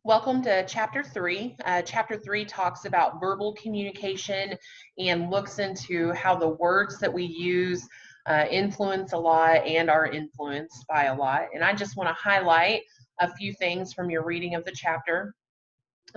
Welcome to Chapter 3. Chapter 3 talks about verbal communication and looks into how the words that we use influence a lot and are influenced by a lot. And I just want to highlight a few things from your reading of the chapter.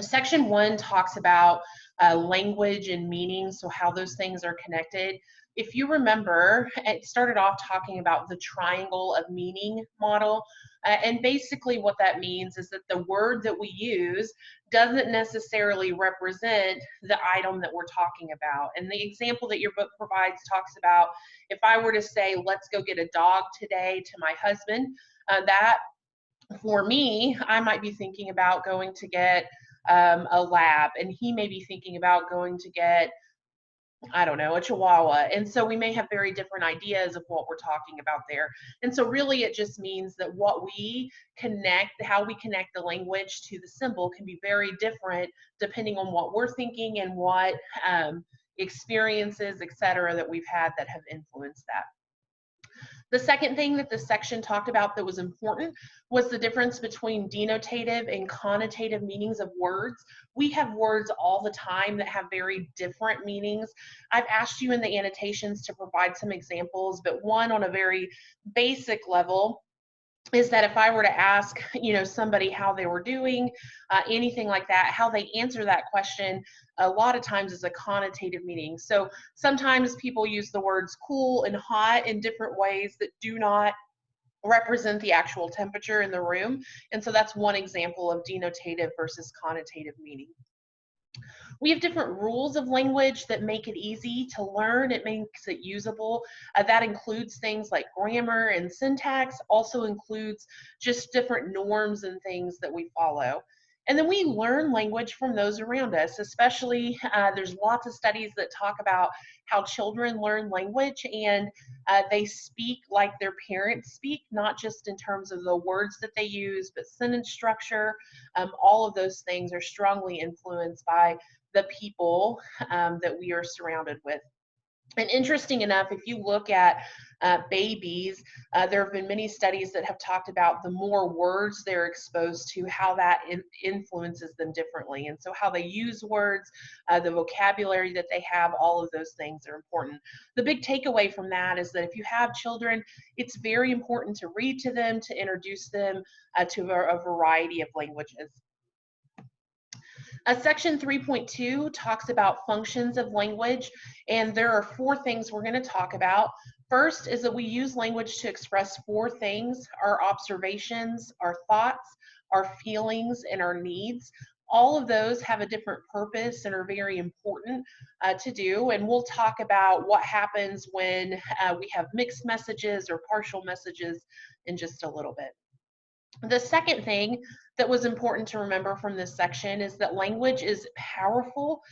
Section 1 talks about language and meaning, so how those things are connected. If you remember, it started off talking about the triangle of meaning model. And basically, what that means is that the word that we use doesn't necessarily represent the item that we're talking about. And the example that your book provides talks about if I were to say, let's go get a dog today to my husband, that for me, I might be thinking about going to get a lab, and he may be thinking about going to get, I don't know, a chihuahua. And so we may have very different ideas of what we're talking about there. And so, really, it just means that what we connect, how we connect the language to the symbol, can be very different depending on what we're thinking and what experiences, et cetera, that we've had that have influenced that. The second thing that this section talked about that was important was the difference between denotative and connotative meanings of words. We have words all the time that have very different meanings. I've asked you in the annotations to provide some examples, but one on a very basic level is that if I were to ask, somebody how they were doing, anything like that, how they answer that question, a lot of times is a connotative meaning. So sometimes people use the words cool and hot in different ways that do not represent the actual temperature in the room. And so that's one example of denotative versus connotative meaning. We have different rules of language that make it easy to learn. It makes it usable. That includes things like grammar and syntax, also includes just different norms and things that we follow. And then we learn language from those around us, especially there's lots of studies that talk about how children learn language and they speak like their parents speak, not just in terms of the words that they use, but sentence structure. All of those things are strongly influenced by the people that we are surrounded with. And interesting enough, if you look at babies, there have been many studies that have talked about the more words they're exposed to, how that influences them differently. And so, how they use words, the vocabulary that they have, all of those things are important. The big takeaway from that is that if you have children, it's very important to read to them, to introduce them to a variety of languages. Section 3.2 talks about functions of language, and there are four things we're going to talk about. First is that we use language to express four things: our observations, our thoughts, our feelings, and our needs. All of those have a different purpose and are very important to do. And we'll talk about what happens when we have mixed messages or partial messages in just a little bit. The second thing that was important to remember from this section is that language is powerful.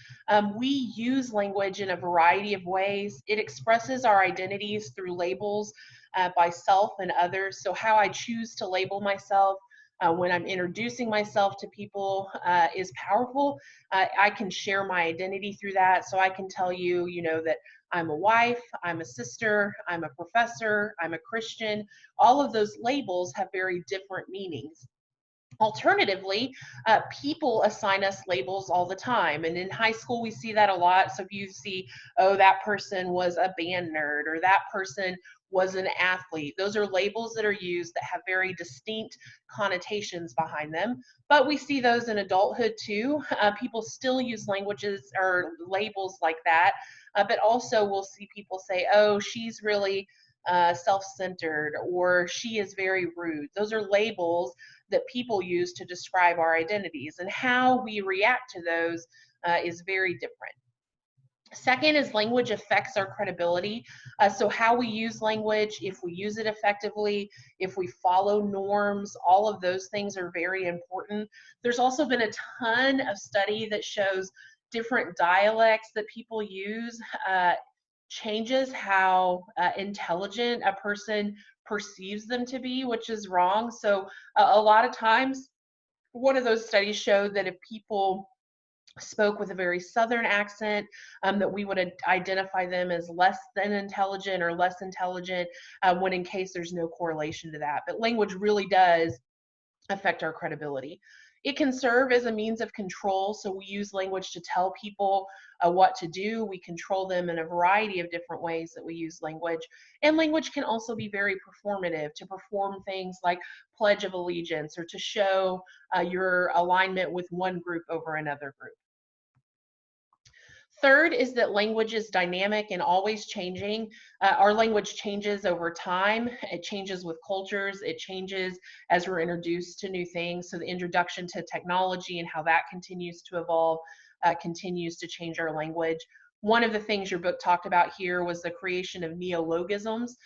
We use language in a variety of ways. It expresses our identities through labels by self and others. So, how I choose to label myself when I'm introducing myself to people is powerful. I can share my identity through that. So, I can tell you, that I'm a wife, I'm a sister, I'm a professor, I'm a Christian. All of those labels have very different meanings. Alternatively, people assign us labels all the time. And in high school, we see that a lot. So if you see, oh, that person was a band nerd or that person was an athlete, those are labels that are used that have very distinct connotations behind them. But we see those in adulthood too. People still use languages or labels like that. But also, we'll see people say, oh, she's really self centered or she is very rude. Those are labels that people use to describe our identities, and how we react to those is very different. Second is language affects our credibility. So how we use language, if we use it effectively, if we follow norms, all of those things are very important. There's also been a ton of study that shows different dialects that people use changes how intelligent a person perceives them to be, which is wrong. So a lot of times, one of those studies showed that if people spoke with a very southern accent, that we would identify them as less than intelligent or less intelligent, when in case there's no correlation to that. But language really does affect our credibility. It can serve as a means of control. So we use language to tell people what to do. We control them in a variety of different ways that we use language. And language can also be very performative, to perform things like Pledge of Allegiance or to show your alignment with one group over another group. Third is that language is dynamic and always changing. Our language changes over time. It changes with cultures. It changes as we're introduced to new things. So the introduction to technology and how that continues to evolve continues to change our language. One of the things your book talked about here was the creation of neologisms,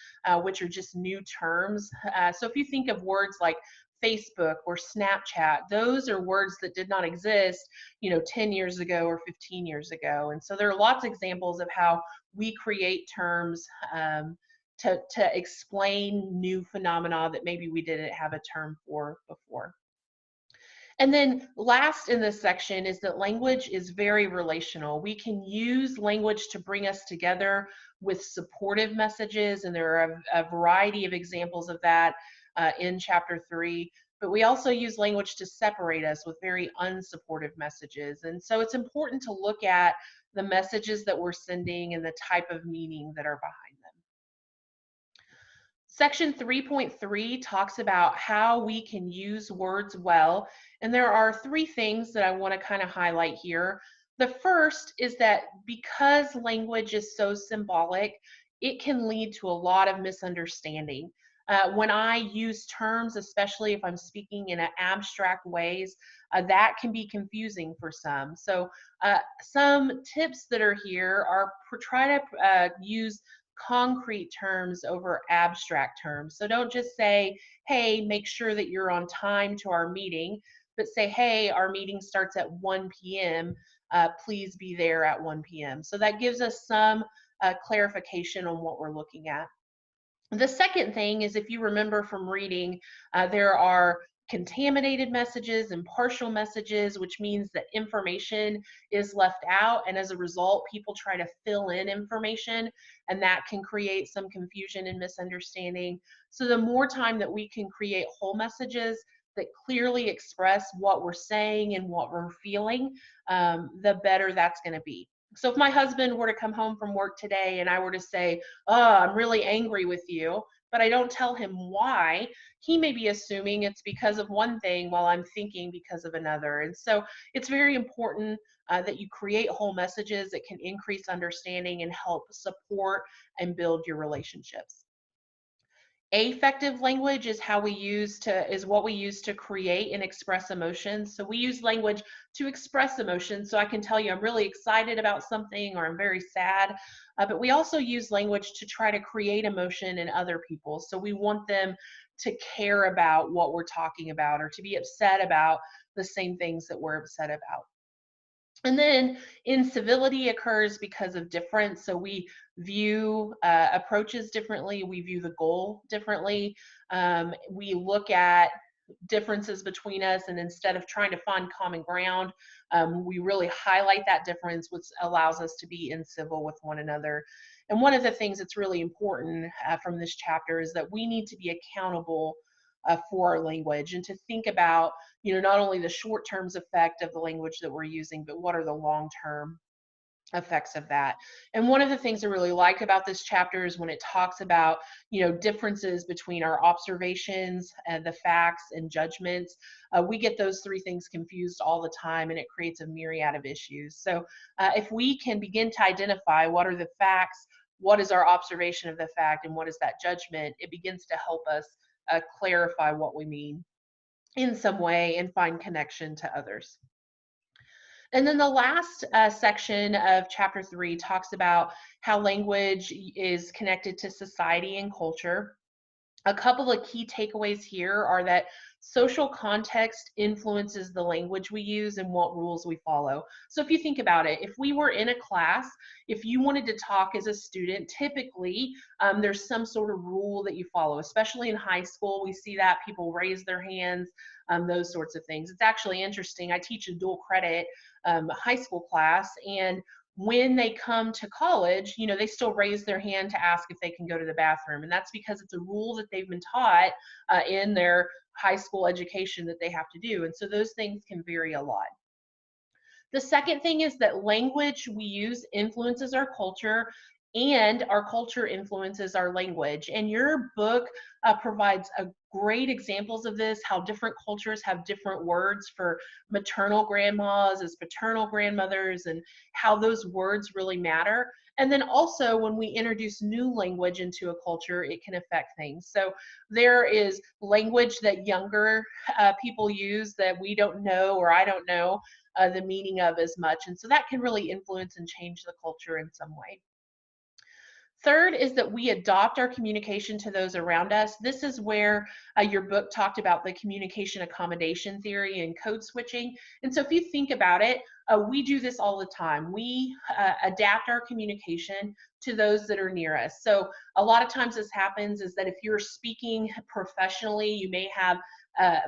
which are just new terms. So if you think of words like Facebook or Snapchat, those are words that did not exist, 10 years ago or 15 years ago. And so there are lots of examples of how we create terms to explain new phenomena that maybe we didn't have a term for before. And then last in this section is that language is very relational. We can use language to bring us together with supportive messages, and there are a variety of examples of that in chapter 3. But we also use language to separate us with very unsupportive messages. And so it's important to look at the messages that we're sending and the type of meaning that are behind them. Section 3.3 talks about how we can use words well, and there are 3 things that I want to kind of highlight here. The first is that because language is so symbolic, it can lead to a lot of misunderstanding. When I use terms, especially if I'm speaking in abstract ways, that can be confusing for some. So some tips that are here are try to use concrete terms over abstract terms. So don't just say, hey, make sure that you're on time to our meeting, but say, hey, our meeting starts at 1 p.m. Please be there at 1 p.m. So that gives us some clarification on what we're looking at. The second thing is, if you remember from reading, there are contaminated messages and partial messages, which means that information is left out, and as a result, people try to fill in information, and that can create some confusion and misunderstanding. So the more time that we can create whole messages that clearly express what we're saying and what we're feeling, the better that's going to be. So if my husband were to come home from work today and I were to say, oh, I'm really angry with you, but I don't tell him why, he may be assuming it's because of one thing while I'm thinking because of another. And so it's very important that you create whole messages that can increase understanding and help support and build your relationships. Affective language is what we use to create and express emotions. So we use language to express emotions. So I can tell you I'm really excited about something or I'm very sad. But we also use language to try to create emotion in other people. So we want them to care about what we're talking about or to be upset about the same things that we're upset about. And then incivility occurs because of difference. So we view approaches differently. We view the goal differently. We look at differences between us, and instead of trying to find common ground, we really highlight that difference, which allows us to be incivil with one another. And one of the things that's really important from this chapter is that we need to be accountable for our language and to think about, not only the short-term effect of the language that we're using, but what are the long-term effects of that. And one of the things I really like about this chapter is when it talks about, differences between our observations and the facts and judgments. We get those 3 things confused all the time, and it creates a myriad of issues. So if we can begin to identify what are the facts, what is our observation of the fact, and what is that judgment, it begins to help us clarify what we mean in some way and find connection to others. And then the last section of chapter 3 talks about how language is connected to society and culture. A couple of key takeaways here are that social context influences the language we use and what rules we follow. So if you think about it, if we were in a class, if you wanted to talk as a student, typically there's some sort of rule that you follow, especially in high school. We see that people raise their hands, those sorts of things. It's actually interesting. I teach a dual credit high school class, and when they come to college, you know, they still raise their hand to ask if they can go to the bathroom. And that's because it's a rule that they've been taught in their high school education that they have to do. And so those things can vary a lot. The second thing is that language we use influences our culture, and our culture influences our language. And your book provides a great examples of this, how different cultures have different words for maternal grandmas as paternal grandmothers, and how those words really matter. And then also when we introduce new language into a culture, it can affect things. So there is language that younger people use that we don't know, or I don't know the meaning of as much. And so that can really influence and change the culture in some way. Third is that we adopt our communication to those around us. This is where your book talked about the communication accommodation theory and code switching. And so if you think about it, we do this all the time. We adapt our communication to those that are near us. So a lot of times this happens is that if you're speaking professionally, you may have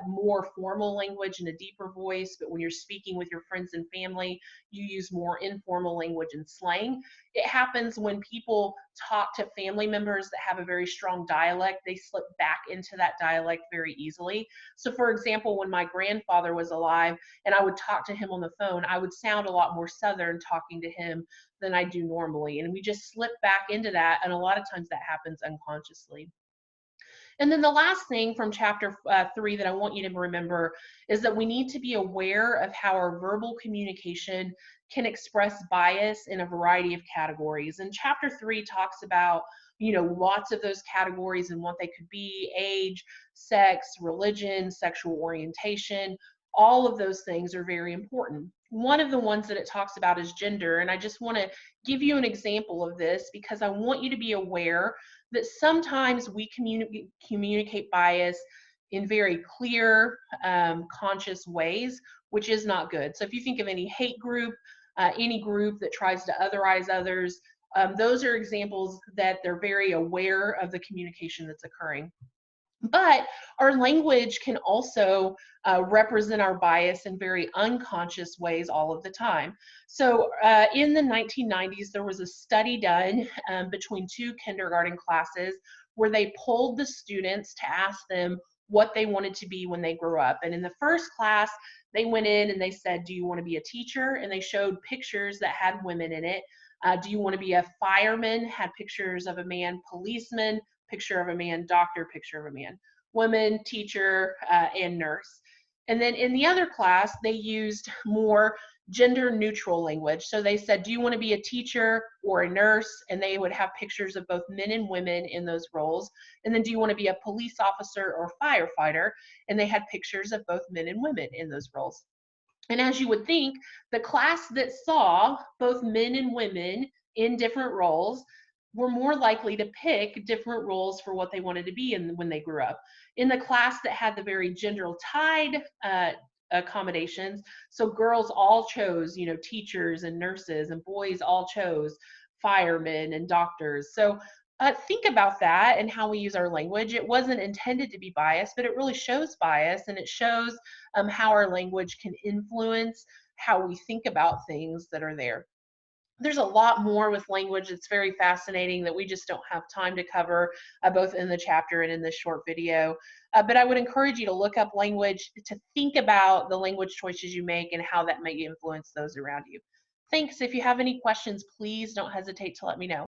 more formal language and a deeper voice, but when you're speaking with your friends and family, you use more informal language and slang. It happens when people talk to family members that have a very strong dialect, they slip back into that dialect very easily. So for example, when my grandfather was alive and I would talk to him on the phone, I would sound a lot more Southern talking to him than I do normally. And we just slip back into that, and a lot of times that happens unconsciously. And then the last thing from chapter 3 that I want you to remember is that we need to be aware of how our verbal communication can express bias in a variety of categories. And chapter 3 talks about, you know, lots of those categories and what they could be: age, sex, religion, sexual orientation. All of those things are very important. One of the ones that it talks about is gender. And I just want to give you an example of this because I want you to be aware that sometimes we communicate bias in very clear, conscious ways, which is not good. So if you think of any hate group, any group that tries to otherize others, those are examples that they're very aware of the communication that's occurring. But our language can also represent our bias in very unconscious ways all of the time. So in the 1990s, there was a study done between two kindergarten classes where they polled the students to ask them what they wanted to be when they grew up. And in the first class, they went in and they said, do you want to be a teacher? And they showed pictures that had women in it. Do you want to be a fireman? Had pictures of a man. Policeman, picture of a man. Doctor, picture of a man. Woman, teacher, and nurse. And then in the other class, they used more gender neutral language. So they said, do you want to be a teacher or a nurse? And they would have pictures of both men and women in those roles. And then do you want to be a police officer or firefighter? And they had pictures of both men and women in those roles. And as you would think, the class that saw both men and women in different roles were more likely to pick different roles for what they wanted to be in when they grew up. In the class that had the very gender tied accommodations, so girls all chose, you know, teachers and nurses, and boys all chose firemen and doctors. So think about that and how we use our language. It wasn't intended to be biased, but it really shows bias, and it shows how our language can influence how we think about things that are there. There's a lot more with language. It's very fascinating that we just don't have time to cover both in the chapter and in this short video. But I would encourage you to look up language, to think about the language choices you make and how that may influence those around you. Thanks. If you have any questions, please don't hesitate to let me know.